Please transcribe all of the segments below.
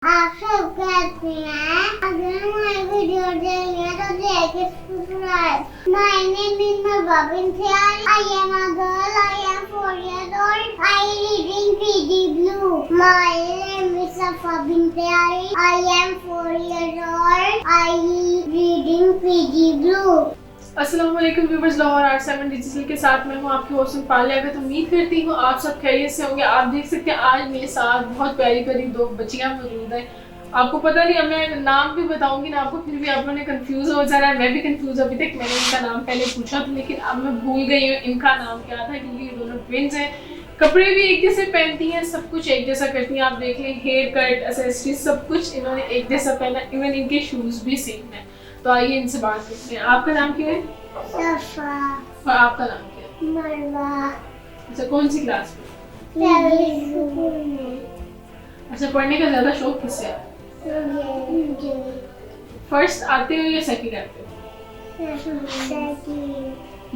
आप सब कहते हैं अगर हमारी वीडियो चाहिए तो देखिए subscribe. My name is Babin Thial. I am a girl. I am 4 years old. I reading PG Blue. My name is Safa Bintiali. I am 4 years old. I reading PG Blue. अस्सलाम वालेकुम viewers, Lahore art 7 digital के साथ मैं हूँ आपकी host पाल अगर। तो उम्मीद करती हूँ आप सब खैरियत से होंगे। आप देख सकते हैं आज मेरे साथ बहुत प्यारी प्यारी दो बच्चियाँ मौजूद हैं। आपको पता नहीं, अब मैं नाम भी बताऊंगी ना आपको, फिर भी आप लोगों ने कंफ्यूज हो जा रहा है। मैं भी कंफ्यूज, अभी तक मैंने इनका नाम पहले पूछा था लेकिन अब मैं भूल गई हूँ इनका नाम क्या था, क्योंकि ये दोनों ट्विंस हैं। कपड़े भी एक जैसे पहनती हैं, सब कुछ एक जैसा करती हैं। आप देख लें, हेयर कट, एक्सेसरीज, सब कुछ इन्होंने एक जैसा पहना। इवन इनके शूज भी सेम है। तो आइए इनसे बात करते हैं। आपका नाम क्या है? सफा। और आपका नाम क्या है? मरवा। अच्छा, कौन सी क्लास में? अच्छा, पढ़ने का ज्यादा शौक किससे है? मुझे फर्स्ट आते हो या सेकंड आते हो?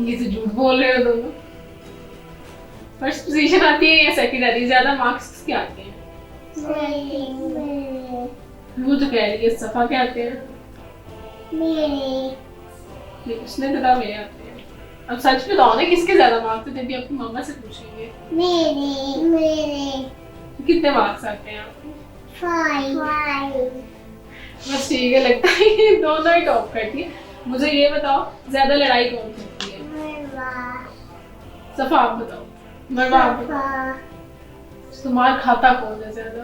ये तो झूठ बोल रहे हो दोनों। फर्स्ट पोजीशन आती है या सेकंड आती है? ज्यादा मार्क्स किसके आते हैं? वो तो कह रही है सफा के आते हैं। लेकिन उसने तो कहा मेरे आते हैं। अब सच बताओ ना, किसके ज्यादा मार्क्स थे? तभी आपकी मम्मा से पूछेंगे। मेरे कितने मार्क्स आते हैं आपको? 5। बस ठीक है, लगता है ये दोनों ही टॉप करती है। मुझे ये बताओ, ज्यादा लड़ाई कौन करती है? सफा आप बताओ। मरवा आप बताओ। तुम्हारा खाता कौन है ज्यादा?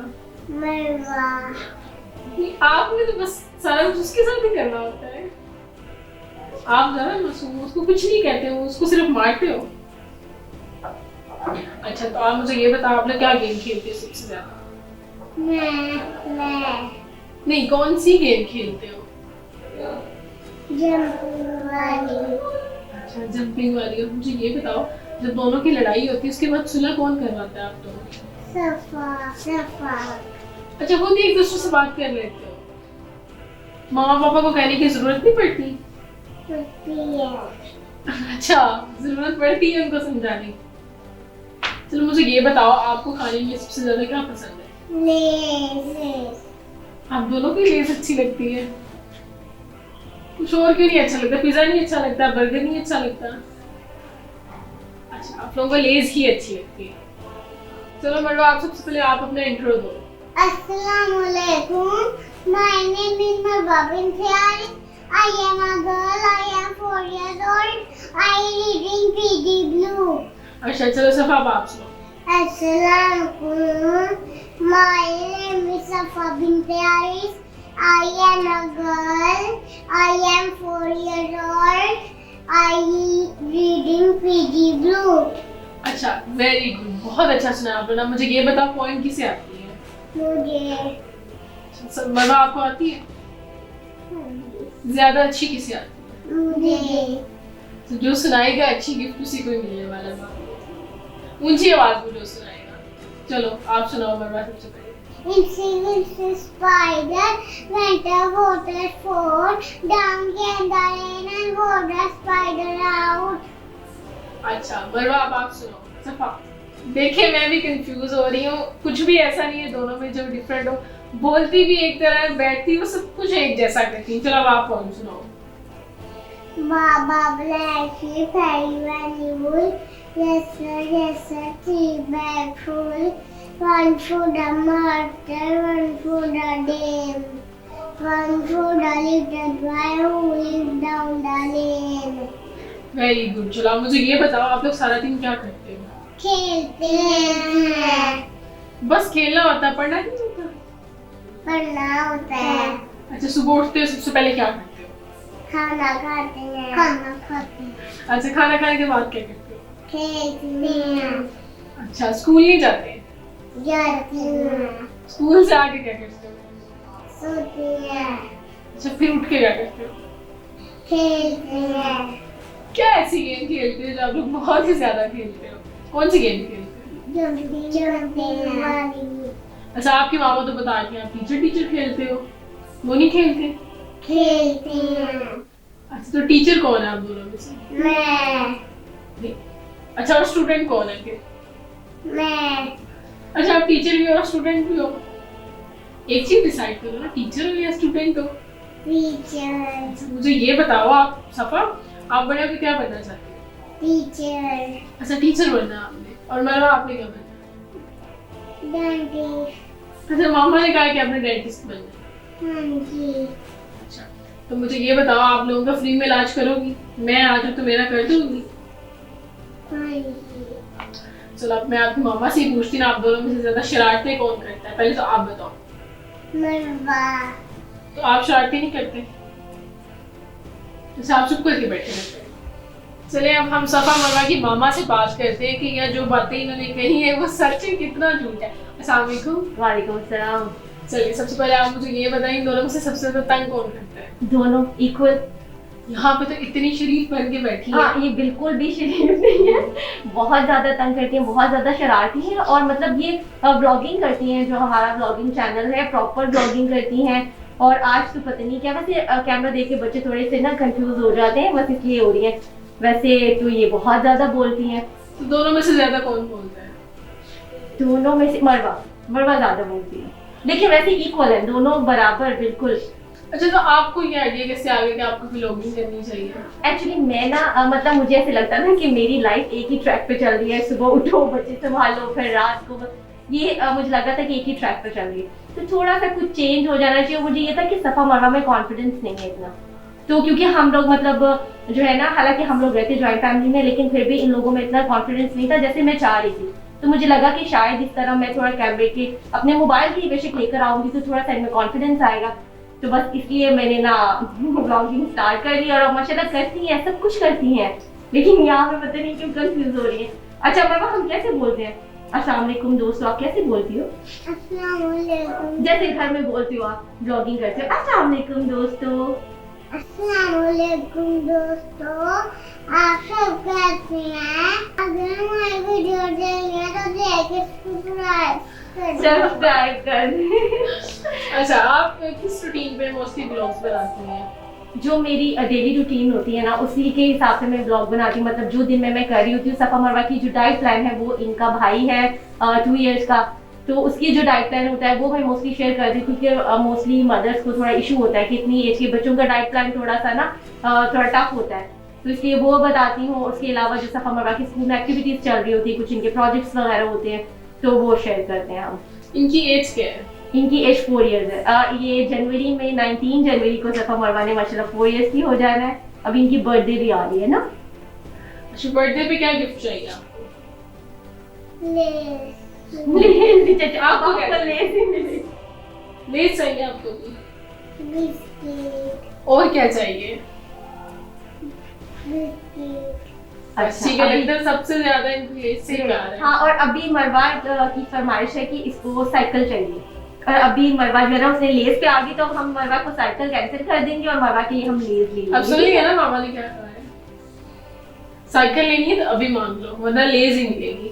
आपने तो बस सारा कुछ उसके साथ ही करना होता है। आप ज्यादा मासूम, उसको कुछ नहीं कहते हो, उसको सिर्फ मारते हो। अच्छा, तो आप मुझे ये बताओ, आप लोग क्या गेम खेलते हो सबसे ज्यादा? नहीं, कौन सी गेम खेलते हो? अच्छा, जंपिंग वाली। और मुझे ये बताओ, जब दोनों की लड़ाई होती है उसके बाद सुलह कौन करवाता है आप दोनों की? अच्छा, खुद ही एक दूसरे से बात कर लेते हो? मामा पापा को कहने की जरूरत नहीं पड़ती? अच्छा, जरूरत पड़ती है उनको समझाने की। चलो मुझे ये बताओ, आपको खाने में सबसे ज्यादा क्या पसंद है? लेज़। आप दोनों की लेज़ अच्छी लगती है? कुछ और क्यों नहीं अच्छा लगता? पिज्जा नहीं अच्छा लगता? बर्गर नहीं अच्छा लगता? अच्छा, आप लोगों को लेज़ ही अच्छी लगती है। चलो मरवा, आप सबसे पहले आप अपना इंट्रो दो। Assalamualaikum. My name is Babin Thial. I am a girl. I am 4 years old. I reading PG Blue. अच्छा, चलो सफा आप सुनो। Assalamualaikum. My name is Safa Bintiali. I am a girl. I am 4 years old. I reading PG Blue. अच्छा, very good, बहुत अच्छा सुना आपने ना। मुझे ये बताओ, पॉइंट किसे आती है? मुझे। मरवा आपको आती है? ज्यादा अच्छी किसे आती है? मुझे। तो जो सुनाएगा अच्छी गिफ्ट उसी को ही मिलने वाला है। ऊंची आवाज में जो सुनाएगा। चलो आप सुनाओ मरवा सबसे पहले। Inside spider went a waterfall. Down came the rain and got the spider out. अच्छा मरवा, अब आप सुनो। सफा, देखिए मैं भी कंफ्यूज हो रही हूँ। कुछ भी ऐसा नहीं है दोनों में जो डिफरेंट हो। बोलती भी एक तरह, बैठती वो सब कुछ एक जैसा करती। चलो अब आप कौन सुनाओ। Baba black sheep, very wool. Yes sir, 3 bag full. One for the master, one for the dame. One for the little boy who lives down the lane. Very good. चलो आप मुझे ये बताओ, आप लोग सारा दिन क्या करते हो? खेलते हैं। बस खेलना होता है, पढ़ना नहीं होता? पढ़ना होता है। अच्छा, सुबह उठते हो सबसे पहले क्या करते हो? खाना खाते हैं। अच्छा, खाना खाने के बाद क्या करते हो? खेलते हैं। अच्छा, स्कूल नहीं जाते? जाते हैं। स्कूल से आके क्या करते हो? सोते हैं। अच्छा, फिर उठ के क्या करते हो? खेलते हैं। क्या ऐसी गेम खेलते हो जो आप लोग बहुत ही ज्यादा खेलते हो? कौन सी गेम खेलते हो? जंपिंग वाली। अच्छा, आपकी मामा तो बता रही हैं आप टीचर खेलते हो, वो नहीं खेलते? खेलते हैं। अच्छा, तो टीचर कौन है आप दोनों में से? मैं। अच्छा, और स्टूडेंट कौन है फिर? मैं। अच्छा, आप टीचर भी हो और स्टूडेंट भी हो? एक चीज डिसाइड करो ना, टीचर हो या स्टूडेंट हो। टीचर। मुझे ये बताओ आप सफा, आप बड़े होकर क्या बनना चाहते हो? टीचर। अच्छा टीचर बनना है आपने, और मरवा आपने क्या बनना? डेंटिस्ट। अच्छा मामा ने कहा कि आपने डेंटिस्ट बनना है। हाँ जी। अच्छा तो मुझे ये बताओ, आप लोगों का फ्री में इलाज करोगी? मैं आ जाऊँ तो मेरा कर दूंगी? हाँ जी। चलो अब मैं आपकी मामा से ही पूछती ना, आप दोनों में से ज्यादा शरारतें कौन करता है, पहले तो आप बताओ। मरवा। तो आप शरारतें नहीं करते? अच्छा आप चुप करके बैठे रहते हैं। चलिए अब हम सफा मरवा की मामा से बात करते हैं कि यह जो बातें इन्होंने कही है वो सच है कितना झूठ है। अस्सलाम वालेकुम। वालेकुम अस्सलाम। चलिए सबसे पहले आप मुझे ये बताइए, इन दोनों में से सबसे ज्यादा तंग कौन करता है? दोनों इक्वल। यहाँ पे तो इतनी शरीफ बन के बैठी है। हाँ ये बिल्कुल भी शरीफ नहीं है, बहुत ज्यादा तंग करती हैं, बहुत ज्यादा शरारती हैं। और मतलब ये ब्लॉगिंग करती हैं, जो हमारा ब्लॉगिंग चैनल है प्रॉपर ब्लॉगिंग करती हैं। और आज तो पता नहीं क्या, वैसे कैमरा देख के बच्चे थोड़े से ना कंफ्यूज हो जाते हैं, बस इसलिए हो रही है। वैसे तो ये बहुत ज्यादा बोलती हैं। तो दोनों में से ज्यादा कौन बोलता है? दोनों में से मरवा ज्यादा बोलती है, लेकिन वैसे इक्वल है, दोनों बराबर बिल्कुल। अच्छा तो आपको ये आइडिया कैसे आ गया कि आपको ब्लॉगिंग करनी चाहिए? एक्चुअली मैं ना मतलब मुझे ऐसे लगता था कि मेरी लाइफ एक ही ट्रैक पे चल रही है, सुबह उठो बच्चे संभालो फिर रात को, ये मुझे लगा था कि एक ही ट्रैक पे चल रही है, तो थोड़ा सा कुछ चेंज हो जाना चाहिए। मुझे ये था कि सफा मरवा में कॉन्फिडेंस नहीं है इतना, तो क्योंकि हम लोग मतलब जो है ना, हालांकि हम लोग रहते ज्वाइंट फैमिली में, लेकिन फिर भी इन लोगों में इतना कॉन्फिडेंस नहीं था जैसे मैं चाह रही थी। तो मुझे लगा कि शायद इस तरह मैं थोड़ा कैमरे के अपने मोबाइल की बेशक लेकर आऊंगी तो थोड़ा सा इनमें कॉन्फिडेंस आएगा। तो बस इसलिए मैंने ना ब्लॉगिंग स्टार्ट कर दी, और माशाल्लाह करती हैं, सब कुछ करती हैं, लेकिन यहाँ पे पता नहीं क्यों कंफ्यूज हो रही है। अच्छा मरवा हम कैसे बोलते हैं? अस्सलाम वालेकुम दोस्तों, आप कैसे बोलती हो? अस्सलाम वालेकुम। जैसे घर में बोलती हो आप ब्लॉगिंग करते हो, अस्सलाम वालेकुम दोस्तों। अस्सलाम वालेकुम दोस्तों, आप सब कैसे हैं? अगर हमारी वीडियो चाहिए तो देखिए सब्सक्राइब कर। अच्छा आप किस रूटीन पे मोस्टली ब्लॉग्स बनाती हैं? जो मेरी डेली रूटीन होती है ना, उसी के हिसाब से मैं ब्लॉग बनाती हूँ। मतलब जो दिन में मैं कर रही होती हूँ, सफा मरवा की जो डाइट प्लान है वो इनका भाई है 2 इयर्स का, तो उसकी जो डाइट प्लान होता है वो मैं मोस्टली शेयर करती हूँ, क्योंकि मोस्टली मदर्स को थोड़ा इशू होता है कि इतनी एज के बच्चों का डाइट प्लान थोड़ा सा ना थोड़ा टफ होता है, तो इसलिए वो बताती हूँ। उसके अलावा जो सफा मरवा की स्कूल में एक्टिविटीज चल रही होती है, कुछ इनके प्रोजेक्ट्स वगैरह होते हैं, तो वो शेयर करते हैं हम। इनकी एज क्या है? इनकी एज 4 इयर्स है। ये जनवरी में 19 जनवरी को सफा मरवा ने माशाल्लाह 4 इयर्स की हो जाना है। अब इनकी बर्थडे भी आ रही है ना। अच्छा बर्थडे पे क्या गिफ्ट चाहिए आपको? आपको क्या चाहिए? लेस चाहिए आपको भी? बिस्किट। और क्या चाहिए? बिस्किट। अच्छा, ठीक है, अभी- लगता है सबसे ज्यादा इनको लेस से प्यार है। हाँ, और अभी मरवा की फरमाइश है कि इसको साइकिल चाहिए, और अभी मरवा जो है ना उसने लेस पे आ गई, तो हम मरवा को साइकिल कैंसिल कर देंगे और मरवा के लिए हम लेस ले अब सुन लिया ना मामा ने क्या कहा है, साइकिल लेनी है तो अभी मांग लो वरना लेस ही मिलेगी।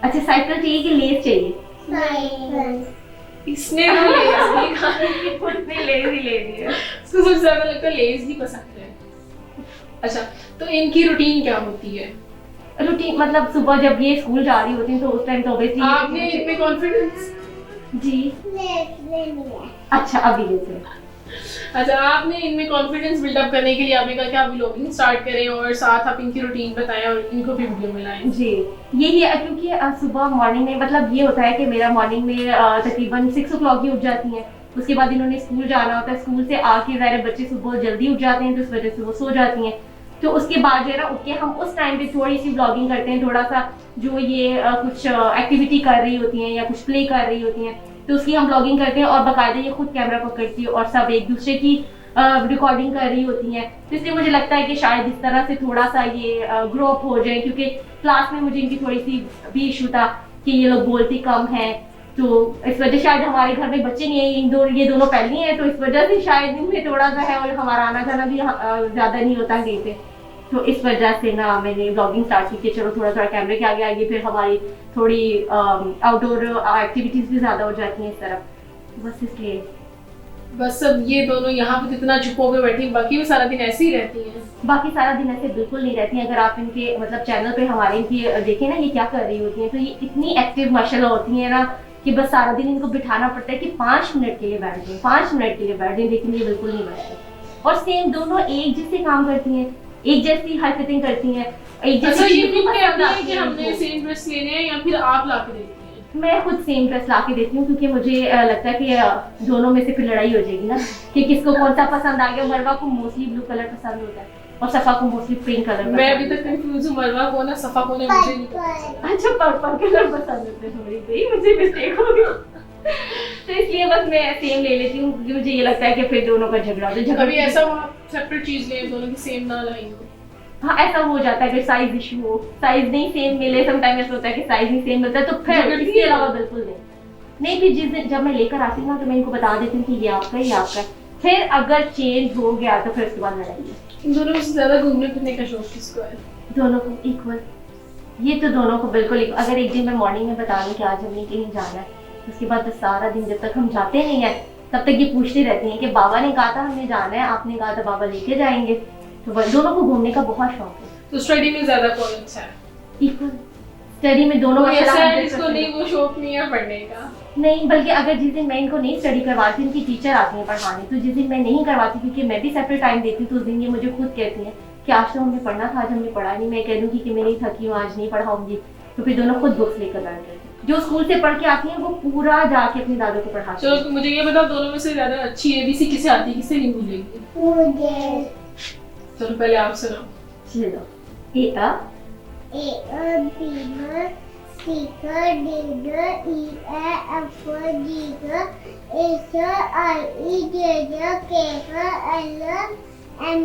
अच्छा साइकिल चाहिए कि लेस चाहिए? साइकिल। इसने तो लेस नहीं कहा, उसने लेस ही ले लिया। उसको सबसे ज्यादा लगता है लेस ही पसंद है। अच्छा तो इनकी रूटीन क्या होती है? रूटीन मतलब सुबह जब ये स्कूल जा रही होती है तो उस टाइम तो ऑब्वियसली आपने इनमें कॉन्फिडेंस? जी लेनी है। अच्छा अभी लेते अच्छा आपने इनमें कॉन्फिडेंस बिल्डअप करने के लिए आपने कहा कि आप व्लॉगिंग स्टार्ट करें और साथ आप इनकी रूटीन बताएं और इनको भी वीडियो में लाएं। जी यही है, क्योंकि सुबह मॉर्निंग में मतलब ये होता है कि मेरा मॉर्निंग में तकरीबन 6 o'clock ही उठ जाती हैं। उसके बाद इन्होंने स्कूल जाना होता है, स्कूल से आके ज़ाहिर बच्चे सुबह जल्दी उठ जाते हैं तो इस वजह से वो सो जाती हैं। तो उसके बाद जो है ना उठ के हम उस टाइम पे थोड़ी सी व्लॉगिंग करते हैं, थोड़ा सा जो ये कुछ एक्टिविटी कर रही होती हैं या कुछ प्ले कर रही होती हैं तो उसकी हम व्लॉगिंग करते हैं, और बाकायदा ये खुद कैमरा पकड़ती है और सब एक दूसरे की रिकॉर्डिंग कर रही होती हैं। तो इसलिए मुझे लगता है कि शायद इस तरह से थोड़ा सा ये ग्रो अप हो जाए, क्योंकि क्लास में मुझे इनकी थोड़ी सी भी इशू था कि ये लोग बोलती कम हैं, तो इस वजह शायद हमारे घर में बच्चे नहीं है, ये दोनों पहली हैं, तो इस वजह से शायद इनमें थोड़ा सा है, और हमारा आना जाना भी ज़्यादा नहीं होता कहीं पे, तो इस वजह से ना मैंने व्लॉगिंग स्टार्ट की कि चलो थोड़ा थोड़ा कैमरे के आगे आगे, फिर हमारी थोड़ी आउटडोर एक्टिविटीज़ भी ज़्यादा हो जाती हैं इस तरफ, बस इसलिए। बस अब ये दोनों यहाँ पे जितना चुप होकर बैठी, बाकी भी सारा दिन ऐसे ही रहती हैं। बाकी सारा दिन ऐसे बिल्कुल नहीं रहती हैं। अगर आप इनके मतलब चैनल पे हमारे इनकी देखें ना ये क्या कर रही होती हैं, तो ये इतनी एक्टिव माशाल्लाह होती हैं ना कि बस सारा दिन इनको बिठाना पड़ता है कि 5 मिनट के लिए बैठ जाए, 5 मिनट के लिए बैठ जाए, लेकिन ये बिल्कुल नहीं बैठते। और सेम दोनों एक जैसे काम करती हैं, एक जैसी हरकतें करती हैं, एक अच्छा, जैसी ये चीजें खुद पसंद कहती है आती कि हैं हमने इनको। सेम ड्रेस लेने हैं या फिर आप ला के देती हैं? मैं खुद सेम ड्रेस ला के देती हूँ, क्योंकि मुझे लगता है कि दोनों में से फिर लड़ाई हो जाएगी ना कि किसको कौन सा पसंद आ गया। मरवा को मोस्टली ब्लू कलर पसंद होता है और सफा को मोस्टली पिंक कलर। मैं अभी तक कंफ्यूज हूँ, मरवा को ना सफा को ने मुझे नहीं पता। पर्पल। अच्छा, पर्पल कलर पसंद होते हैं, थोड़ी सी मुझे मिस्टेक हो गई। तो इसलिए बस मैं सेम ले लेती हूँ, क्योंकि मुझे ये लगता है कि फिर दोनों का झगड़ा हो जाए। कभी ऐसा हुआ सेपरेट चीज ले दोनों की सेम ना लाई हो? हाँ, ऐसा हो जाता है कि साइज इशू हो, साइज नहीं सेम मिले, समटाइम ऐसा होता है कि साइज नहीं सेम मिलता है, तो फिर झगड़ती इसके है? अलावा बिल्कुल नहीं। फिर जिस दिन जब मैं लेकर आती हूँ ना, तो मैं इनको बता देती हूँ कि ये आपका, ये आपका है। फिर अगर चेंज हो गया तो फिर उसके बाद लड़ाई है। इन दोनों में से ज्यादा घूमने फिरने का शौक किसको है? दोनों को इक्वल, ये तो दोनों को बिल्कुल equal। अगर एक दिन मैं मॉर्निंग में बता दूं कि आज हमने कहीं जाना है, उसके बाद तो सारा दिन जब तक हम जाते नहीं है तब तक ये पूछती रहती हैं कि बाबा ने कहा था हमें जाना है, आपने कहा था बाबा लेके जाएंगे। तो दोनों को घूमने का बहुत शौक है। तो स्टडी में ज्यादा कौन अच्छा है? इक्वल स्टडी में दोनों कोई का ऐसा सलाह है दे जिसको सकते नहीं हैं। वो शौक नहीं है पढ़ने का? नहीं, बल्कि अगर जिस दिन मैं इनको नहीं स्टडी करवाती, इनकी टीचर आती है पढ़ाने, तो जिस दिन मैं नहीं करवाती क्योंकि मैं भी सेपरेट टाइम देती हूँ, तो उस दिन ये मुझे खुद कहती हैं कि आज तो हमने पढ़ना था, आज हमने पढ़ा नहीं। मैं कह दूँगी कि मैं नहीं थकी हूँ, आज नहीं पढ़ाऊंगी, तो फिर दोनों खुद बुक्स लेकर बैठ जाती हैं। जो स्कूल से पढ़ के आती हैं वो पूरा जाके अपने दादू को पढ़ाती चलो हैं। तो मुझे ये बताओ, दोनों में से ज्यादा अच्छी एबीसी किसे आती है, किसे नहीं भूलेगी? मुझे चलो पहले आप सुनाओ। चलो, ए अ beaver, seeker, digger, F digger, Acer, IE, Jager, Caper, L, M,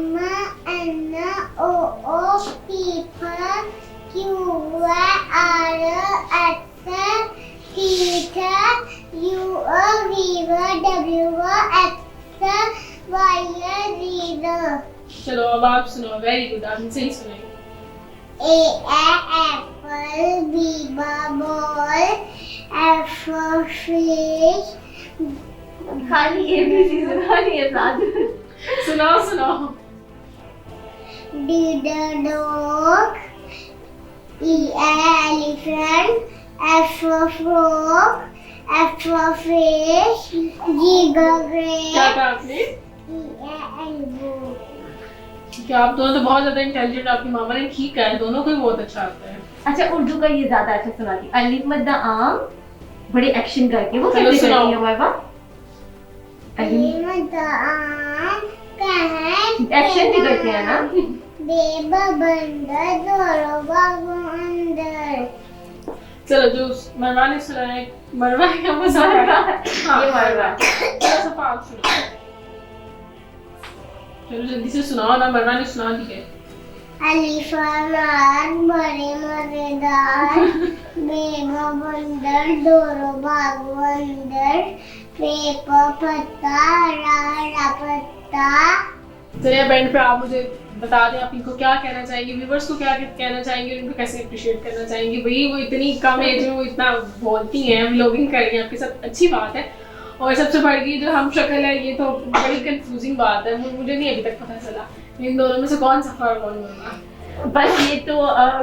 N, O, Keeper, Q, R, X, teacher, U, weaver, W, X, Y, reader. चलो अब आप सुनाओ। वेरी गुड, आपने सही सुनाई। A apple, B ball, F fish, खाली A B C सुना रही है दादू। सुनाओ सुनाओ। D dog, E elephant, F frog, F fish, G क्या grape, कहा आपने? E elbow. क्या आप दोनों तो बहुत ज्यादा इंटेलिजेंट, आपकी मामा ने ठीक है, दोनों को ही बहुत अच्छा आता है। अच्छा, उर्दू का ये ज्यादा अच्छा सुनाती। अलिफ मद आम, बड़े एक्शन करके वो चलो कैसे सुनाओ। करती है हमारे पास? एक्शन भी करते हैं ना। बेबा बंदर दोरो बाबू अंदर। चलो जो मरवा ने सुनाया, मरवा क्या मजा आ रहा है? ये मरवा। थोड़ा सा आप सुनाओ। चलो जल्दी से सुनाओ ना, मरवा ने सुना दी है। अलीफानार बड़े मजेदार, बेबा बंदर दोरो बाबू अंदर, पेपर पत्ता रारा पत्ता। चलिए अब एंड पे आप मुझे बता दें, आप इनको क्या कहना चाहेंगे, व्यूवर्स को क्या कहना चाहेंगे, और इनको कैसे अप्रिशिएट करना चाहेंगे। भाई वो इतनी कम एज में वो इतना बोलती हैं, व्लॉगिंग कर रही हैं आपके साथ, अच्छी बात है। और सबसे बड़ी की जो हम शक्ल है, ये तो बड़ी कंफ्यूजिंग बात है, मुझे नहीं अभी तक पता चला इन दोनों में से कौन सफा और कौन मरवा। बस ये तो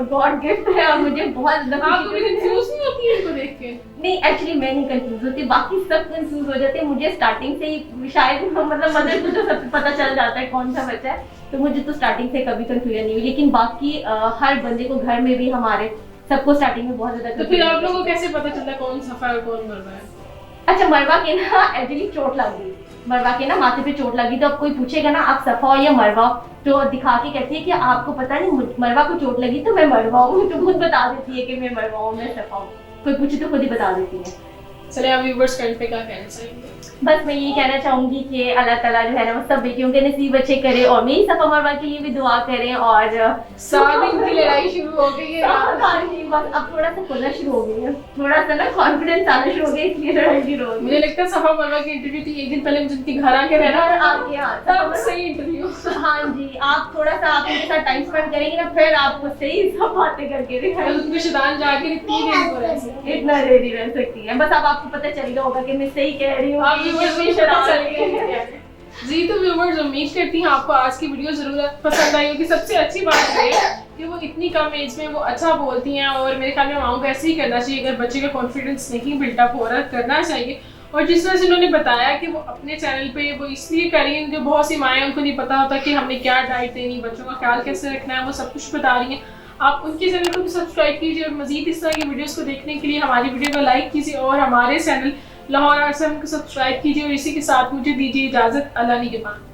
गॉड गिफ्ट है और मुझे बहुत ज्यादा आप खुशी कभी होती है। कंफ्यूज नहीं होती है इनको देख के? नहीं, एक्चुअली मैं नहीं कंफ्यूज होती, बाकी सब कंफ्यूज हो जाते हैं। मुझे स्टार्टिंग से ही शायद मतलब मदर को तो सब पता चल जाता है कौन सा बच्चा है, तो मुझे तो स्टार्टिंग से कभी कंफ्यूजन नहीं हुई। लेकिन बाकी हर बंदे को घर में भी हमारे सबको स्टार्टिंग में बहुत ज्यादा तो फिर आप confusion लोगों को होती है। कैसे पता चलता है कौन सफा और कौन मरवा है? अच्छा, मरवा के ना एक्चुअली चोट लग गई, मरवा के ना माथे पे चोट लगी, तो अब कोई पूछेगा ना आप सफा हो या मरवा, तो दिखा के कहती है कि आपको पता नहीं, मरवा को चोट लगी तो मैं मरवा हूँ, तो खुद बता देती है कि मैं मरवा हूँ, मैं सफा हूँ। कोई पूछे तो खुद ही बता देती है। चलिए आप व्यूवर्स फ्रेंड पे क्या कहना चाहेंगे? बस मैं यही कहना चाहूंगी कि अल्लाह ताला जो है ना वो सब बेटियों के नसीब अच्छे करे, और मेरी सफा मरवा के लिए भी दुआ करें। और 7 दिन की लड़ाई शुरू हो गई है। बस अब थोड़ा सा खुलना शुरू हो गई है, थोड़ा सा ना कॉन्फिडेंस आना शुरू हो गया, इसलिए लड़ाई शुरू हो गई। मुझे लगता है सफा मरवा की इंटरव्यू थी, एक दिन पहले मुझे उनके घर आके रहना, घर आके, हाँ, तब सही इंटरव्यू। हाँ जी, आप थोड़ा सा आप उनके साथ टाइम स्पेंड करेंगे ना, फिर आपको सही सब बातें करके दिखाएंगे। उनके शैतान जाके इतनी देर को रह सकते। इतना देरी रह सकती है, बस अब आपको पता चल गया होगा कि मैं सही कह रही हूँ। आप व्यूवर्स भी पता चल गए। जी तो व्यूवर्स, उम्मीद करती हूँ आपको आज की वीडियो जरूर पसंद आई होगी। सबसे अच्छी बात ये है कि वो इतनी कम एज में वो अच्छा बोलती हैं और मेरे ख्याल में माओ को ऐसे ही करना चाहिए। अगर बच्चे का कॉन्फिडेंस नहीं बिल्डअप हो रहा, करना चाहिए। और जिस तरह से उन्होंने बताया कि वो अपने चैनल पे वो इसलिए कर रही हैं, जो बहुत सी माएँ उनको नहीं पता होता कि हमने क्या डाइट देनी, बच्चों का ख्याल कैसे रखना है, वो सब कुछ बता रही हैं। आप उनके चैनल को भी सब्सक्राइब कीजिए और मजीद इस तरह की वीडियोस को देखने के लिए हमारी वीडियो को लाइक कीजिए और हमारे चैनल लाहौर आर 7 को सब्सक्राइब कीजिए। और इसी के साथ मुझे दीजिए इजाज़त। अल्लाह निगहबान।